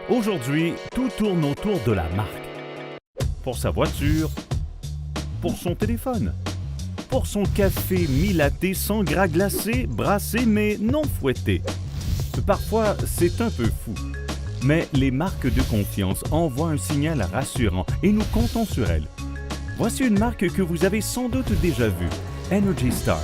Aujourd'hui, tout tourne autour de la marque. Pour sa voiture, pour son téléphone, pour son café mi-latte sans gras glacé, brassé mais non fouetté. Parfois, c'est un peu fou. Mais les marques de confiance envoient un signal rassurant et nous comptons sur elles. Voici une marque que vous avez sans doute déjà vue, Energy Star.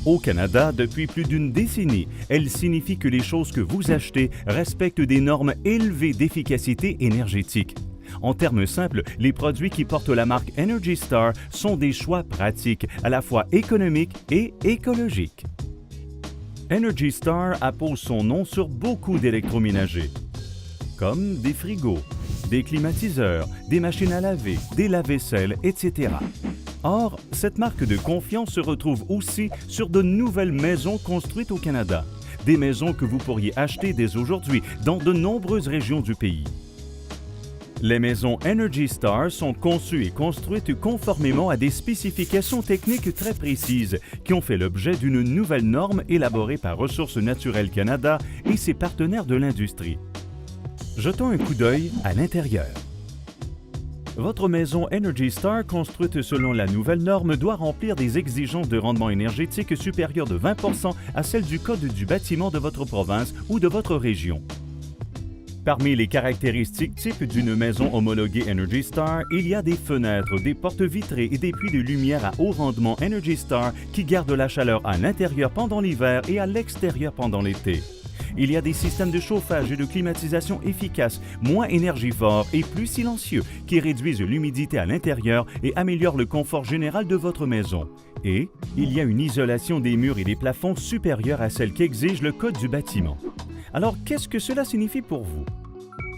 Au Canada, depuis plus d'une décennie, elle signifie que les choses que vous achetez respectent des normes élevées d'efficacité énergétique. En termes simples, les produits qui portent la marque Energy Star sont des choix pratiques, à la fois économiques et écologiques. Energy Star appose son nom sur beaucoup d'électroménagers, comme des frigos, des climatiseurs, des machines à laver, des lave-vaisselle, etc. Or, cette marque de confiance se retrouve aussi sur de nouvelles maisons construites au Canada, des maisons que vous pourriez acheter dès aujourd'hui dans de nombreuses régions du pays. Les maisons Energy Star sont conçues et construites conformément à des spécifications techniques très précises qui ont fait l'objet d'une nouvelle norme élaborée par Ressources naturelles Canada et ses partenaires de l'industrie. Jetons un coup d'œil à l'intérieur. Votre maison Energy Star, construite selon la nouvelle norme, doit remplir des exigences de rendement énergétique supérieures de 20% à celles du Code du bâtiment de votre province ou de votre région. Parmi les caractéristiques types d'une maison homologuée Energy Star, il y a des fenêtres, des portes vitrées et des puits de lumière à haut rendement Energy Star qui gardent la chaleur à l'intérieur pendant l'hiver et à l'extérieur pendant l'été. Il y a des systèmes de chauffage et de climatisation efficaces, moins énergivores et plus silencieux, qui réduisent l'humidité à l'intérieur et améliorent le confort général de votre maison. Et il y a une isolation des murs et des plafonds supérieure à celle qu'exige le Code du bâtiment. Alors, qu'est-ce que cela signifie pour vous?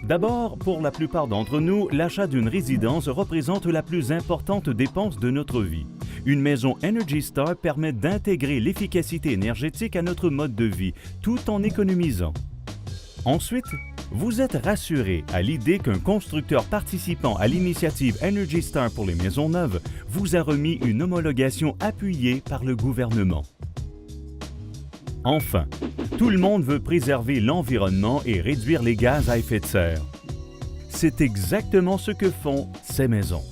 D'abord, pour la plupart d'entre nous, l'achat d'une résidence représente la plus importante dépense de notre vie. Une maison Energy Star permet d'intégrer l'efficacité énergétique à notre mode de vie, tout en économisant. Ensuite, vous êtes rassuré à l'idée qu'un constructeur participant à l'initiative Energy Star pour les maisons neuves vous a remis une homologation appuyée par le gouvernement. Enfin, tout le monde veut préserver l'environnement et réduire les gaz à effet de serre. C'est exactement ce que font ces maisons.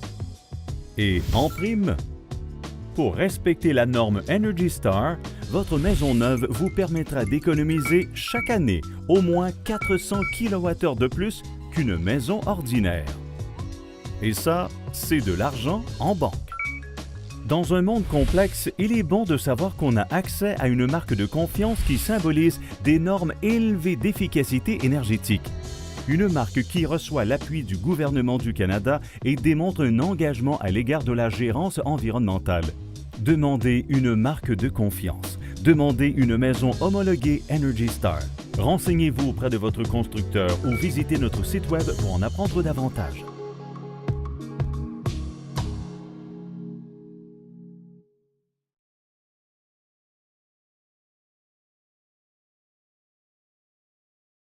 Et en prime, pour respecter la norme Energy Star, votre maison neuve vous permettra d'économiser chaque année au moins 400 kWh de plus qu'une maison ordinaire. Et ça, c'est de l'argent en banque. Dans un monde complexe, il est bon de savoir qu'on a accès à une marque de confiance qui symbolise des normes élevées d'efficacité énergétique. Une marque qui reçoit l'appui du gouvernement du Canada et démontre un engagement à l'égard de la gérance environnementale. Demandez une marque de confiance. Demandez une maison homologuée Energy Star. Renseignez-vous auprès de votre constructeur ou visitez notre site web pour en apprendre davantage.